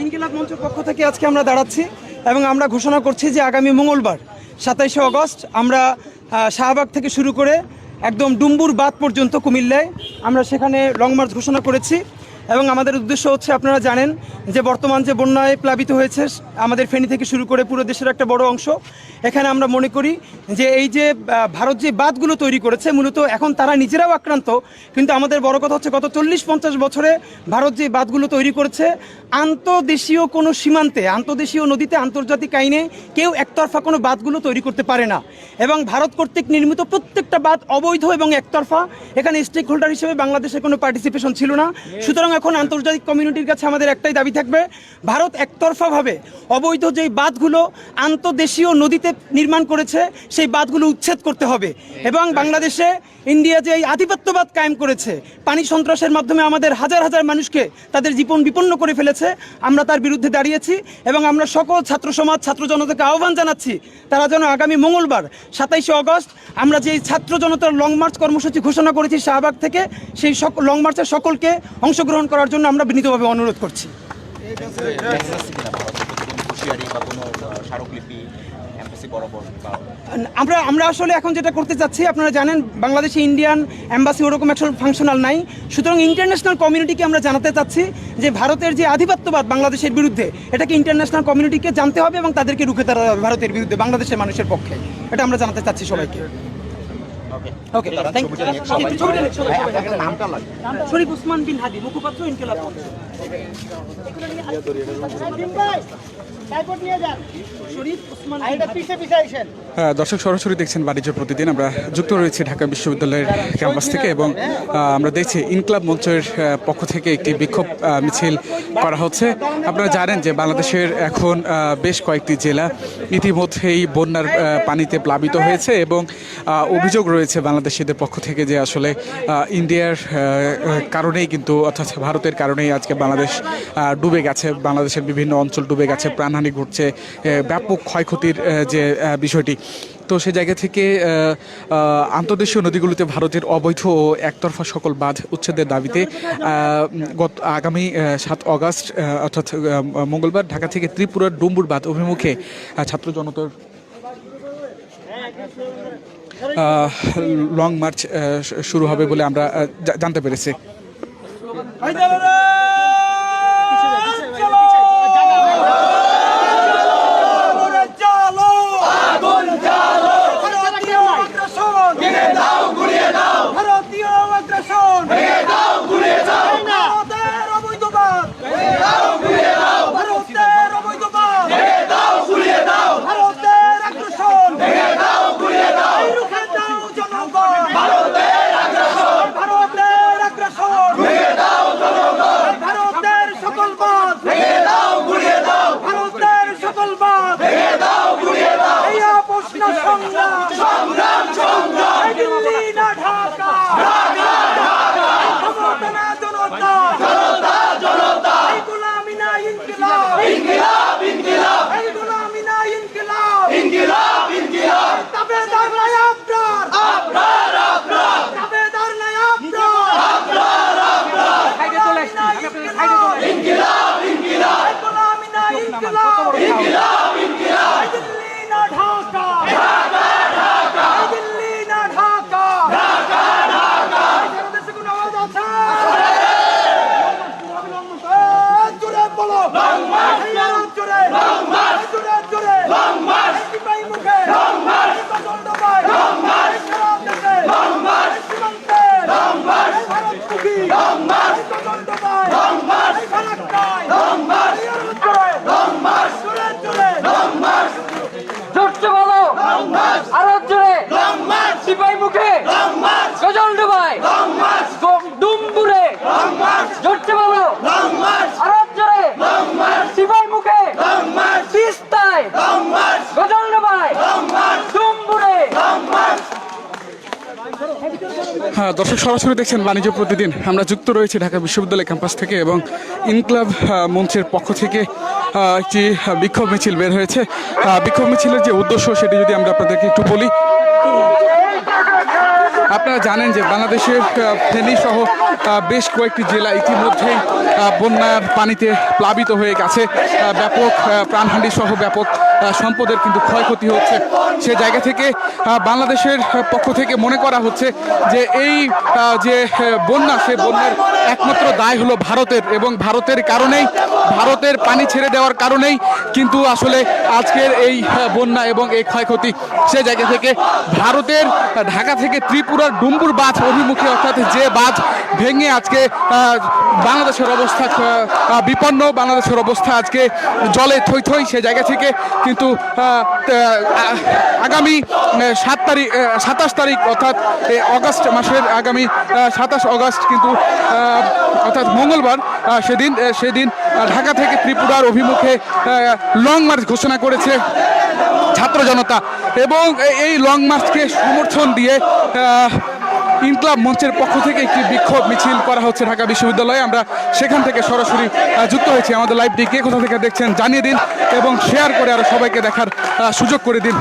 ইনকিলাব মঞ্চের পক্ষ থেকে আজকে আমরা দাঁড়াচ্ছি এবং আমরা ঘোষণা করছি যে আগামী মঙ্গলবার 27শে অগস্ট আমরা শাহবাগ থেকে শুরু করে একদম ডুম্বুর বাঁধ পর্যন্ত কুমিল্লায় আমরা সেখানে লং মার্চ ঘোষণা করেছি এবং আমাদের উদ্দেশ্য হচ্ছে আপনারা জানেন যে বর্তমান যে বন্যায় প্লাবিত হয়েছে আমাদের ফেনী থেকে শুরু করে পুরো দেশের একটা বড় অংশ, এখানে আমরা মনে করি যে এই যে ভারত যে বাঁধগুলো তৈরি করেছে মূলত এখন তারা নিজেরাও আক্রান্ত, কিন্তু আমাদের বড় কথা হচ্ছে গত 40-50 বছরে ভারত যে বাঁধগুলো তৈরি করেছে আন্তর্দেশীয় কোনো সীমান্তে, আন্তর্দেশীয় নদীতে, আন্তর্জাতিক আইনে কেউ একতরফা কোনো বাঁধগুলো তৈরি করতে পারে না এবং ভারত কর্তৃক নির্মিত প্রত্যেকটা বাঁধ অবৈধ এবং একতরফা। এখানে স্টেক হোল্ডার হিসেবে বাংলাদেশের কোনো পার্টিসিপেশন ছিল না। সুতরাং এখন আন্তর্জাতিক কমিউনিটির কাছে আমাদের একটাই দাবি থাকবে, ভারত একতরফাভাবে অবৈধ যেই বাঁধগুলো আন্তর্দেশীয় নদীতে নির্মাণ করেছে সেই বাঁধগুলো উচ্ছেদ করতে হবে এবং বাংলাদেশে ইন্ডিয়া যে এই আধিপত্যবাদ কায়েম করেছে, পানি সন্ত্রাসের মাধ্যমে আমাদের হাজার হাজার মানুষকে তাদের জীবন বিপন্ন করে ফেলেছে, আমরা তার বিরুদ্ধে দাঁড়িয়েছি এবং আমরা সকল ছাত্র সমাজ, ছাত্র জনতাকে আহ্বান জানাচ্ছি তারা যেন আগামী মঙ্গলবার 27শে অগস্ট আমরা যে ছাত্র জনতার লং মার্চ কর্মসূচি ঘোষণা করেছি শাহবাগ থেকে, সেই লং মার্চের সকলকে অংশগ্রহণ করার জন্য আমরা বিনীতভাবে অনুরোধ করছি। আমরা আসলে এখন যেটা করতে চাচ্ছি, আপনারা জানেন বাংলাদেশে ইন্ডিয়ান এম্বাসি ওরকম একটা ফাংশনাল নাই, সুতরাং ইন্টারন্যাশনাল কমিউনিটিকে আমরা জানাতে চাচ্ছি যে ভারতের যে আধিপত্যবাদ বাংলাদেশের বিরুদ্ধে, এটাকে ইন্টারন্যাশনাল কমিউনিটিকে জানতে হবে এবং তাদেরকে রুখে দাঁড়াতে হবে ভারতের বিরুদ্ধে বাংলাদেশের মানুষের পক্ষে, এটা আমরা জানাতে চাচ্ছি সবাইকে। ওকে, থ্যাংক ইউ। শরীফ ওসমান বিন হাদি, মুখপাত্র ইনকিলাব মঞ্চ। দর্শক সরাসরি দেখছেন বাণিজ্য প্রতিদিন। আমরা যুক্ত রয়েছি ঢাকা বিশ্ববিদ্যালয়ের ক্যাম্পাস থেকে এবং আমরা দেখছি ইনকিলাব মঞ্চের পক্ষ থেকে একটি বিক্ষোভ মিছিল করা হচ্ছে। আপনারা জানেন যে বাংলাদেশের এখন বেশ কয়েকটি জেলা ইতিমধ্যেই বন্যার পানিতে প্লাবিত হয়েছে এবং অভিযোগ রয়েছে বাংলাদেশিদের পক্ষ থেকে যে আসলে ইন্ডিয়ার কারণেই কিন্তু, অর্থাৎ ভারতের কারণেই আজকে বাংলাদেশ ডুবে গেছে, বাংলাদেশের বিভিন্ন অঞ্চল ডুবে গেছে, প্রাণহানি ঘটছে, ব্যাপক ক্ষয়ক্ষতির যে বিষয়টি। তো সেই জায়গা থেকে আন্তর্দেশীয় নদীগুলোতে ভারতের অবৈধ ও একতরফা সকল বাঁধ উচ্ছেদের দাবিতে আগামী 7 অগস্ট অর্থাৎ মঙ্গলবার ঢাকা থেকে ত্রিপুরার ডুম্বুর বাঁধ অভিমুখে ছাত্র জনতার লং মার্চ শুরু হবে বলে আমরা জানতে পেরেছি। দর্শক সরাসরি দেখছেন বাণিজ্য প্রতিদিন। আমরা যুক্ত রয়েছি ঢাকা বিশ্ববিদ্যালয় ক্যাম্পাস থেকে এবং ইনকিলাব মঞ্চের পক্ষ থেকে একটি বিক্ষোভ মিছিল বের হয়েছে। বিক্ষোভ মিছিলের যে উদ্দেশ্য সেটি যদি আমরা আপনাদেরকে একটু বলি। আপনারা জানেন যে বাংলাদেশের ফেনী সহ বেশ কয়েকটি জেলা ইতিমধ্যেই বন্যার পানিতে প্লাবিত হয়ে গেছে। ব্যাপক প্রাণহানি সহ ব্যাপক সম্পদের কিন্তু ক্ষয়ক্ষতি হচ্ছে। সে জায়গা থেকে বাংলাদেশের পক্ষ থেকে মনে করা হচ্ছে যে এই যে বন্যা, সে বন্যার একমাত্র দায় হলো ভারতের, এবং ভারতের কারণেই, ভারতের পানি ছেড়ে দেওয়ার কারণেই কিন্তু আসলে আজকের এই বন্যা এবং এই ক্ষয়ক্ষতি। সে জায়গা থেকে ভারতের ঢাকা থেকে ত্রিপুরার ডুম্বুর বাঁধ অভিমুখে, অর্থাৎ যে বাঁধ ভেঙে আজকে বাংলাদেশের অবস্থা বিপন্ন, বাংলাদেশের অবস্থা আজকে জলে থই থই, সে জায়গা থেকে কিন্তু আগামী 27 তারিখ অর্থাৎ অগাস্ট মাসের আগামী 27 অগাস্ট কিন্তু অর্থাৎ মঙ্গলবার সেদিন ঢাকা থেকে ত্রিপুরার অভিমুখে লং মার্চ ঘোষণা করেছে ছাত্র জনতা, এবং এই লং মার্চকে সমর্থন দিয়ে ইনকলাব মঞ্চের পক্ষ থেকে একটি বিক্ষোভ মিছিল করা হচ্ছে ঢাকা বিশ্ববিদ্যালয়ে। আমরা সেখান থেকে সরাসরি যুক্ত হয়েছি। আমাদের লাইভটি কে কোথা থেকে দেখছেন জানিয়ে দিন এবং শেয়ার করে আরো সবাইকে দেখার সুযোগ করে দিন।